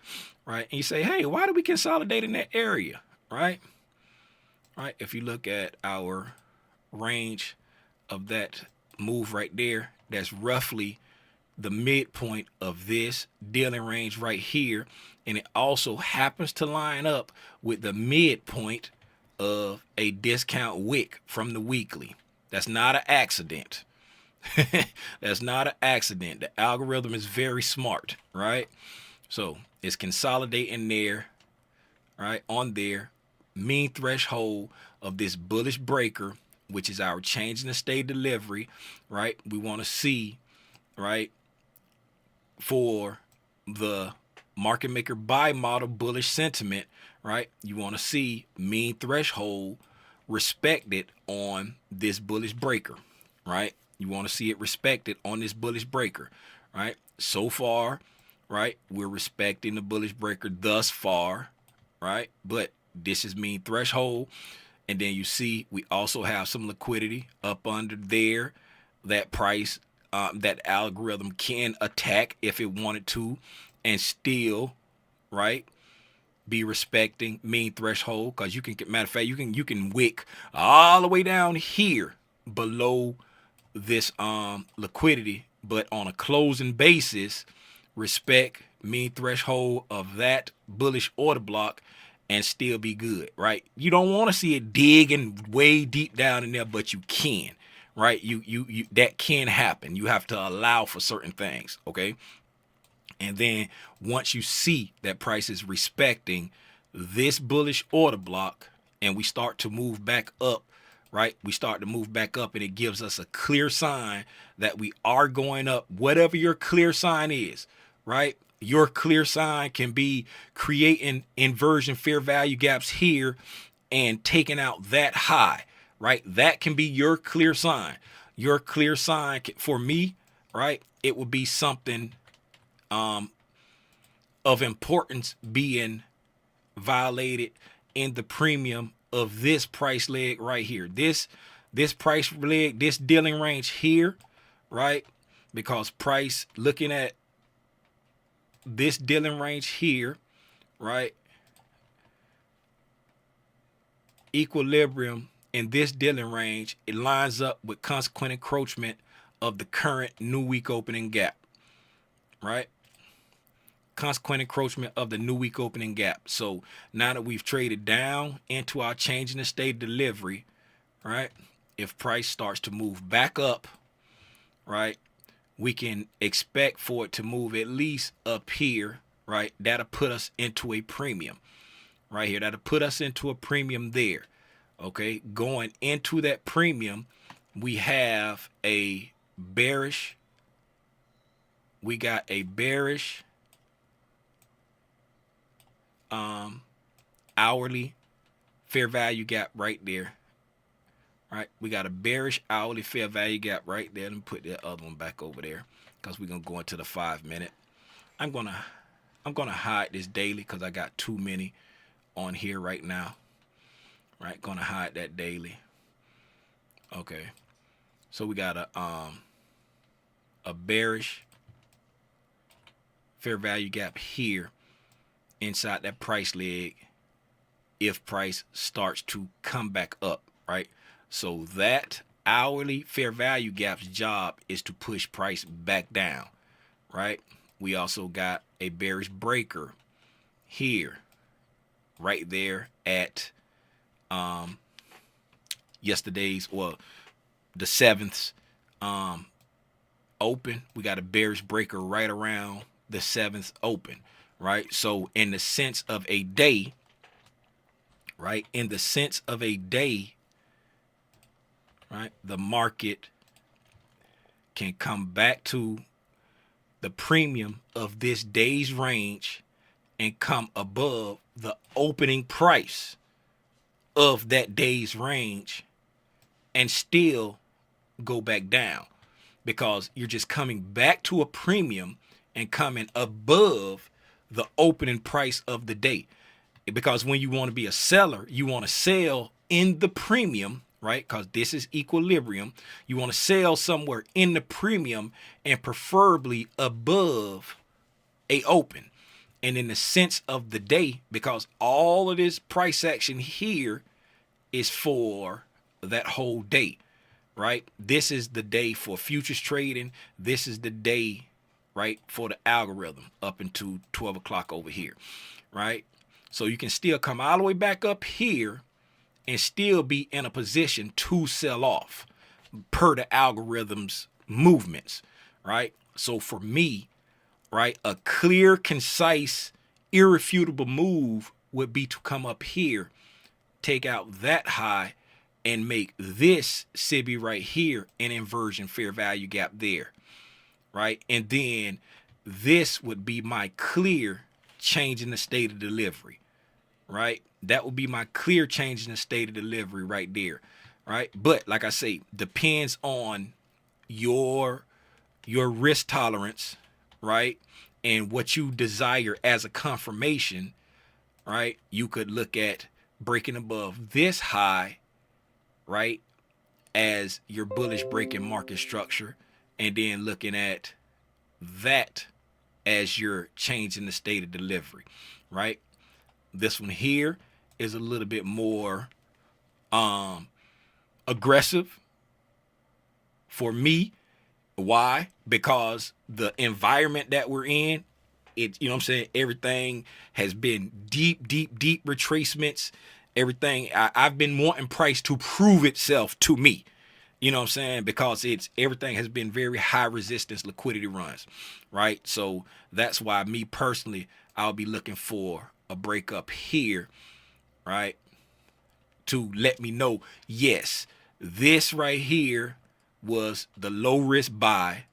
right? And you say, hey, why do we consolidate in that area, right? Right? If you look at our range of that move right there, that's roughly the midpoint of this dealing range right here. And it also happens to line up with the midpoint of a discount wick from the weekly. That's not an accident. That's not an accident. The algorithm is very smart, right? So it's consolidating there, right? On there, mean threshold of this bullish breaker, which is our change in the state delivery, right? We want to see, right, for the market maker buy model bullish sentiment, right? You want to see mean threshold respected on this bullish breaker, right? You want to see it respected on this bullish breaker, right? So far, right, we're respecting the bullish breaker thus far, right? But this is mean threshold. And then you see we also have some liquidity up under there. That price, that algorithm can attack if it wanted to, and still, right, be respecting mean threshold. Because you can, matter of fact, you can wick all the way down here below this liquidity, but on a closing basis, respect mean threshold of that bullish order block and still be good, right? You don't want to see it digging way deep down in there, but you can, right? You that can happen. You have to allow for certain things, okay? And then once you see that price is respecting this bullish order block and we start to move back up, right? We start to move back up and it gives us a clear sign that we are going up, whatever your clear sign is, right? Your clear sign can be creating inversion fair value gaps here and taking out that high, right? That can be your clear sign. Your clear sign for me, right? It would be something of importance being violated in the premium of this price leg right here. This price leg, this dealing range here, right? Because price, looking at this dealing range here, right? Equilibrium in this dealing range, it lines up with consequent encroachment of the current new week opening gap, right? Consequent encroachment of the new week opening gap. So now that we've traded down into our change in the state delivery, right? If price starts to move back up, right, we can expect for it to move at least up here, right? That'll put us into a premium right here. That'll put us into a premium there. Okay, going into that premium, we have a bearish. We got a bearish hourly fair value gap right there. Right, we got a bearish hourly fair value gap right there. Let me put that other one back over there because we're gonna go into the 5 minute. I'm gonna hide this daily because I got too many on here right now. Right, gonna hide that daily. Okay, so we got a bearish fair value gap here inside that price leg if price starts to come back up, right? So that hourly fair value gap's job is to push price back down, right? We also got a bearish breaker here, right there at yesterday's, well, the 7th open. We got a bearish breaker right around the 7th open, right? So in the sense of a day, right? In the sense of a day, right, the market can come back to the premium of this day's range and come above the opening price of that day's range and still go back down because you're just coming back to a premium and coming above the opening price of the day. Because when you want to be a seller, you want to sell in the premium, right? Because this is equilibrium. You want to sell somewhere in the premium and preferably above a open. And in the sense of the day, because all of this price action here is for that whole day, right? This is the day for futures trading. This is the day, right, for the algorithm up into 12 o'clock over here, right? So you can still come all the way back up here and still be in a position to sell off per the algorithm's movements, right? So for me, right, a clear, concise, irrefutable move would be to come up here, take out that high, and make this SIBI right here an inversion fair value gap there, right? And then this would be my clear change in the state of delivery, right? That would be my clear change in the state of delivery right there, right? But like I say, depends on your risk tolerance, right? And what you desire as a confirmation, right? You could look at breaking above this high, right, as your bullish breaking market structure, and then looking at that as your change in the state of delivery, right? This one here is a little bit more aggressive for me. Why? Because the environment that we're in, it, you know what I'm saying, everything has been deep retracements. Everything I've been wanting price to prove itself to me. You know what I'm saying? Because everything has been very high resistance liquidity runs, right? So that's why me personally, I'll be looking for a break up here, right? To let me know, yes, this right here was the low risk buy,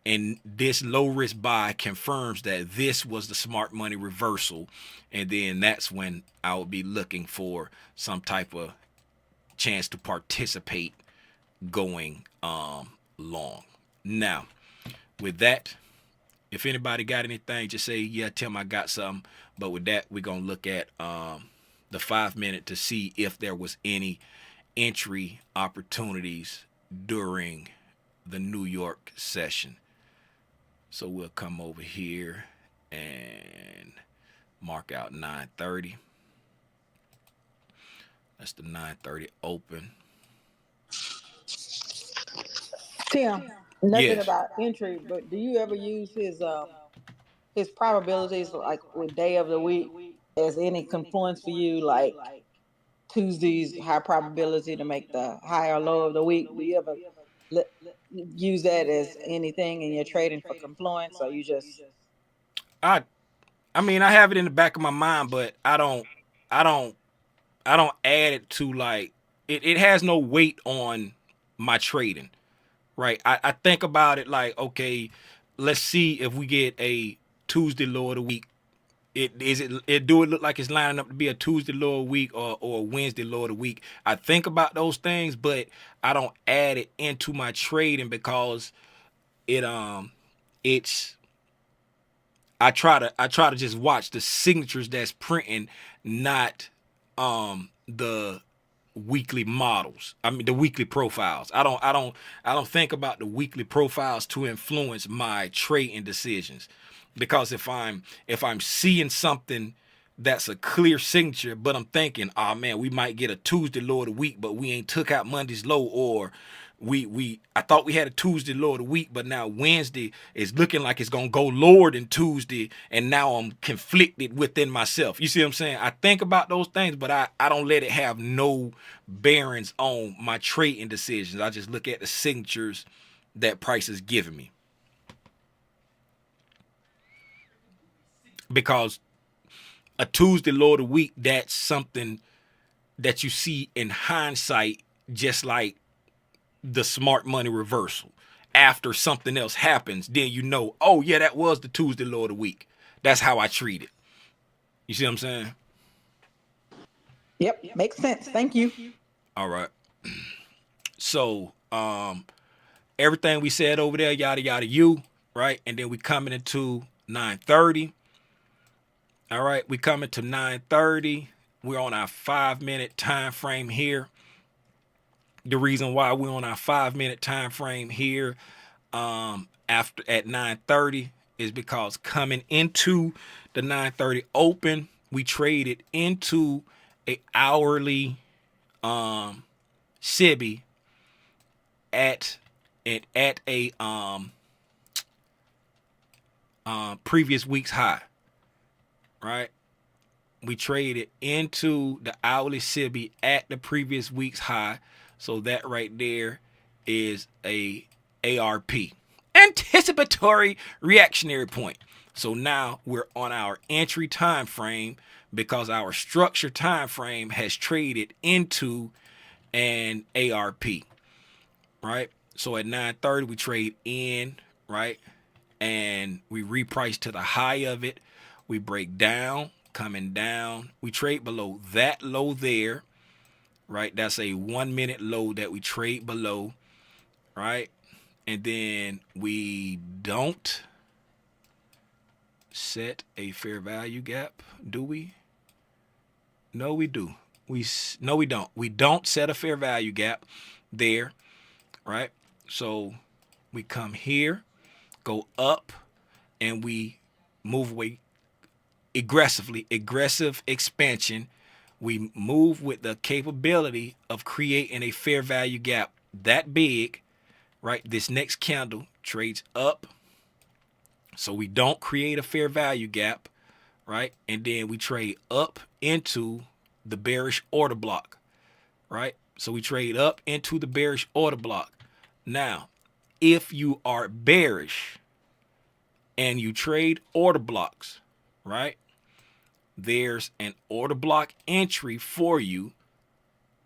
and this low risk buy confirms that this was the smart money reversal. And then that's when I will be looking for some type of chance to participate going long. Now, with that, if anybody got anything, just say, yeah, Tim, I got something. But with that, we're going to look at the 5 minute to see if there was any entry opportunities during the New York session. So we'll come over here and mark out 9:30. That's the 9:30 open. Tim, nothing Yes. about entry, but do you ever use his probabilities like with day of the week as any confluence for you? Like Tuesday's high probability to make the high or low of the week. Do you ever use that as anything in your trading for confluence, or you just I I mean, I have it in the back of my mind, but I don't add it to, like, it has no weight on my trading, right? I think about it like, okay, let's see if we get a Tuesday low of the week. It do it look like it's lining up to be a Tuesday low of the week or a Wednesday low of the week? I think about those things, but I don't add it into my trading because it's I try to just watch the signatures that's printing, not the weekly models. I mean the weekly profiles. I don't think about the weekly profiles to influence my trading decisions. Because if I'm seeing something that's a clear signature, but I'm thinking, oh man, we might get a Tuesday low of the week, but we ain't took out Monday's low, or I thought we had a Tuesday low of the week, but now Wednesday is looking like it's gonna go lower than Tuesday, and now I'm conflicted within myself. You see what I'm saying? I think about those things, but I don't let it have no bearings on my trading decisions. I just look at the signatures that price is giving me. Because a Tuesday low of the week, that's something that you see in hindsight, just like the smart money reversal. After something else happens, then you know, oh yeah, that was the Tuesday low of the week. That's how I treat it. You see what I'm saying? Yep, makes sense. Thank you. All right. So everything we said over there, yada yada you, right? And then we coming into 9:30. All right, we coming to 9:30. We're on our 5 minute time frame here. The reason why we're on our 5-minute time frame here after at 9:30 is because coming into the 9:30 open, we traded into a hourly SIBI at a previous week's high, right? We traded into the hourly SIBI at the previous week's high. So that right there is a ARP, anticipatory reactionary point. So now we're on our entry time frame because our structure time frame has traded into an ARP, right? So at 9:30 we trade in, right? And we reprice to the high of it. We break down, coming down. We trade below that low there, right? That's a 1 minute low that we trade below, right? And then we don't set a fair value gap, do we? No, we do. No, we don't. We don't set a fair value gap there, right? So we come here, go up, and we move away aggressively, aggressive expansion. We move with the capability of creating a fair value gap that big, right? This next candle trades up, so we don't create a fair value gap, right? And then we trade up into the bearish order block, right? So we trade up into the bearish order block. Now, if you are bearish and you trade order blocks, right? There's an order block entry for you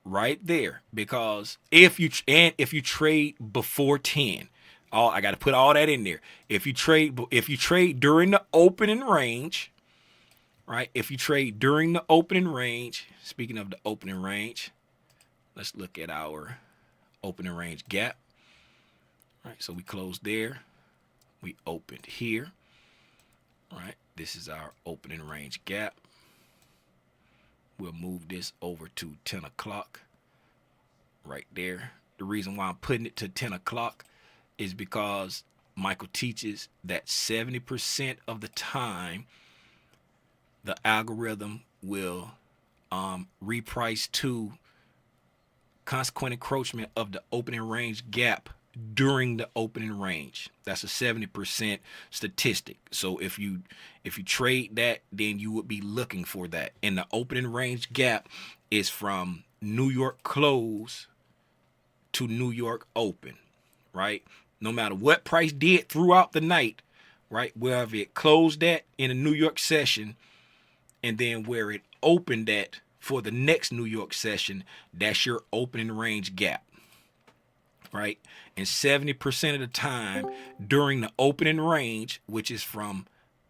right there, because if you trade before 10, I got to put all that in there. If you trade during the opening range, right? If you trade during the opening range, speaking of the opening range, let's look at our opening range gap. Right, so we closed there, we opened here, right? This is our opening range gap. We'll move this over to 10 o'clock right there. The reason why I'm putting it to 10 o'clock is because Michael teaches that 70% of the time the algorithm will reprice to consequent encroachment of the opening range gap during the opening range. That's a 70% statistic. So if you trade that, then you would be looking for that. And the opening range gap is from New York close to New York open, right? No matter what price did throughout the night, right? Wherever it closed at in a New York session, and then where it opened at for the next New York session, that's your opening range gap, right? And 70% of the time during the opening range, which is from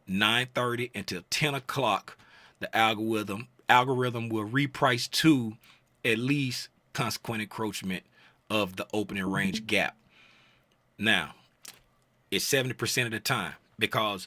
9:30 until 10 o'clock, the algorithm will reprice to at least consequent encroachment of the opening range gap. Now, it's 70% of the time because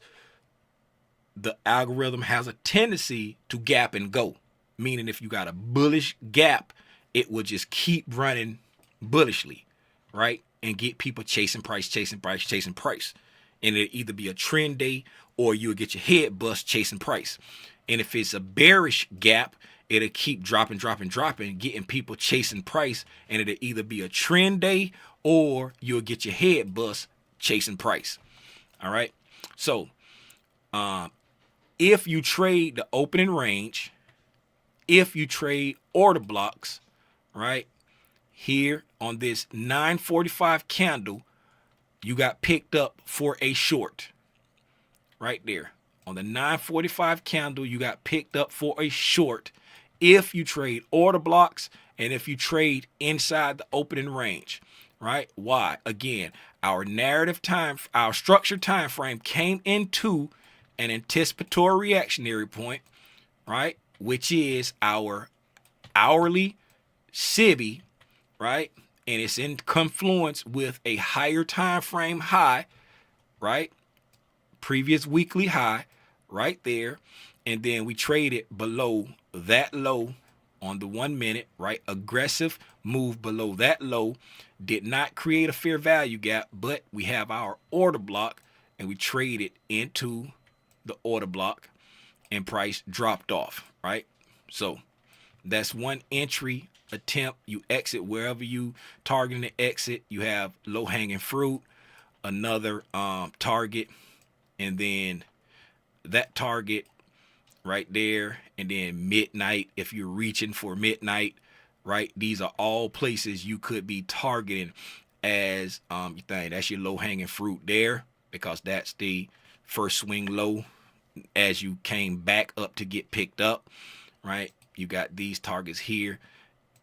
the algorithm has a tendency to gap and go, meaning if you got a bullish gap, it will just keep running bullishly, right? And get people chasing price. And it'll either be a trend day or you'll get your head bust chasing price. And if it's a bearish gap, it'll keep dropping, getting people chasing price. And it'll either be a trend day or you'll get your head bust chasing price. All right. So, if you trade the opening range, if you trade order blocks, right? Here on this 9:45 candle, you got picked up for a short. Right there. On the 9:45 candle, you got picked up for a short if you trade order blocks and if you trade inside the opening range, right? Why? Again, our structured time frame came into an anticipatory reactionary point, right? Which is our hourly SIBI, right? And it's in confluence with a higher time frame high, right? Previous weekly high right there. And then we traded below that low on the 1 minute, right? Aggressive move below that low, did not create a fair value gap, but we have our order block and we traded into the order block and price dropped off, right? So that's one entry attempt. You exit wherever you targeting to exit. You have low hanging fruit, another target, and then that target right there, and then midnight if you're reaching for midnight, right? These are all places you could be targeting as you think that's your low hanging fruit there, because that's the first swing low as you came back up to get picked up, right? You got these targets here,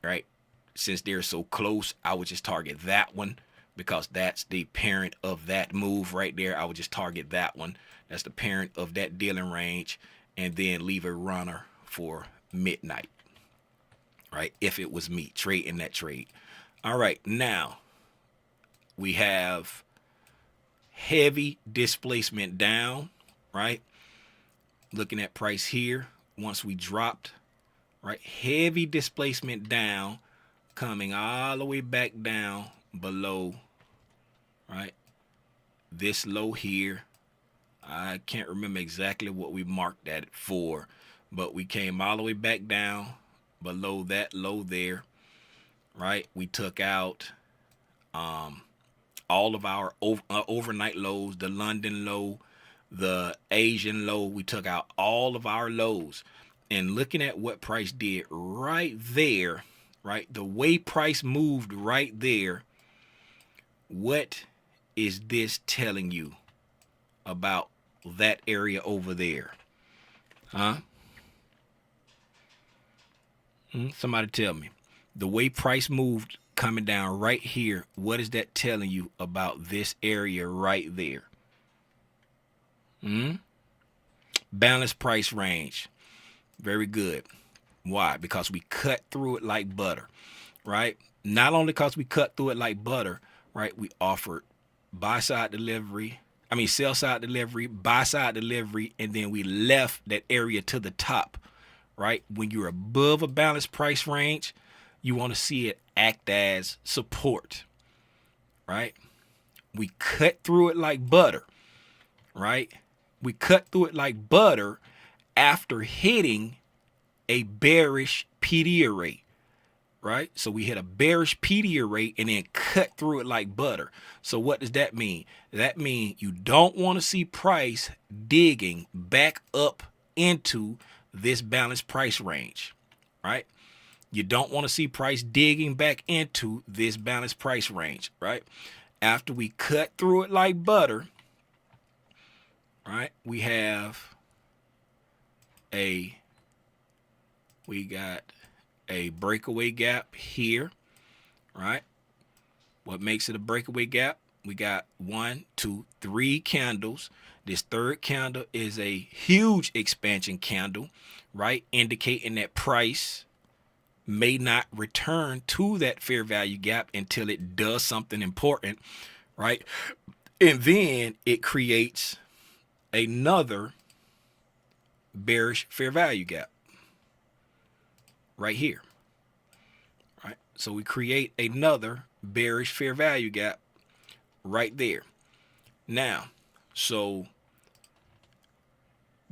right? Since they're so close, I would just target that one because that's the parent of that move right there. I would just target that one. That's the parent of that dealing range, and then leave a runner for midnight, right? If it was me trading that trade. All right, now we have heavy displacement down, right? Looking at price here, once we dropped, right? Heavy displacement down, coming all the way back down below, right? This low here. I can't remember exactly what we marked that for, but we came all the way back down below that low there, right? We took out all of our overnight lows, the London low, the Asian low. We took out all of our lows, and looking at what price did right there, right? The way price moved right there, what is this telling you about that area over there? Huh? Somebody tell me. The way price moved coming down right here, what is that telling you about this area right there? Balanced price range. Very good. Why? Because we cut through it like butter, right? Not only because we cut through it like butter, right? We offered sell-side delivery, buy-side delivery, and then we left that area to the top, right? When you're above a balanced price range, you want to see it act as support, right? We cut through it like butter, right? We cut through it like butter after hitting a bearish PD array, right? So we hit a bearish PD array and then cut through it like butter. So what does that mean? That means you don't want to see price digging back up into this balanced price range, right? You don't want to see price digging back into this balanced price range, right? After we cut through it like butter, right, we got a breakaway gap here, right? What makes it a breakaway gap? We got 1, 2, 3 candles. This third candle is a huge expansion candle, right? Indicating that price may not return to that fair value gap until it does something important, right? And then it creates another bearish fair value gap right here, right? So we create another bearish fair value gap right there. Now, so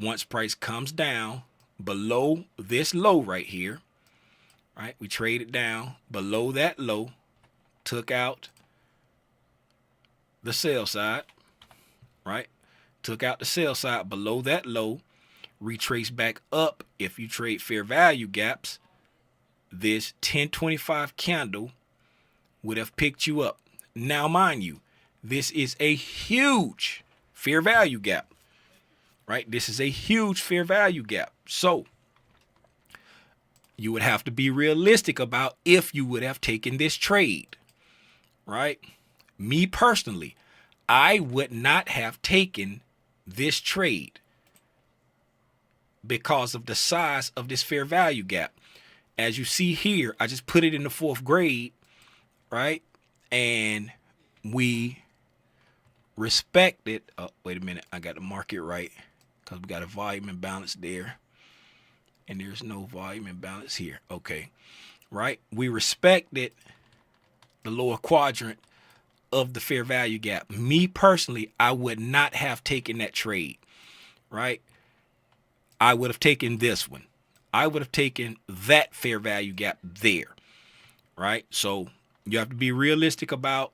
once price comes down below this low right here, right? We traded down below that low, took out the sell side, right? Took out the sell side below that low, retrace back up. If you trade fair value gaps, this 1025 candle would have picked you up. Now, mind you, this is a huge fair value gap, right? This is a huge fair value gap. So you would have to be realistic about if you would have taken this trade, right? Me personally, I would not have taken this trade because of the size of this fair value gap. As you see here, I just put it in the 4th grade, right? And we respected. Oh, wait a minute. I got to mark it right because we got a volume imbalance there. And there's no volume imbalance here. Okay. Right? We respected the lower quadrant of the fair value gap. Me personally, I would not have taken that trade. Right? I would have taken this one. I would have taken that fair value gap there. Right? So you have to be realistic about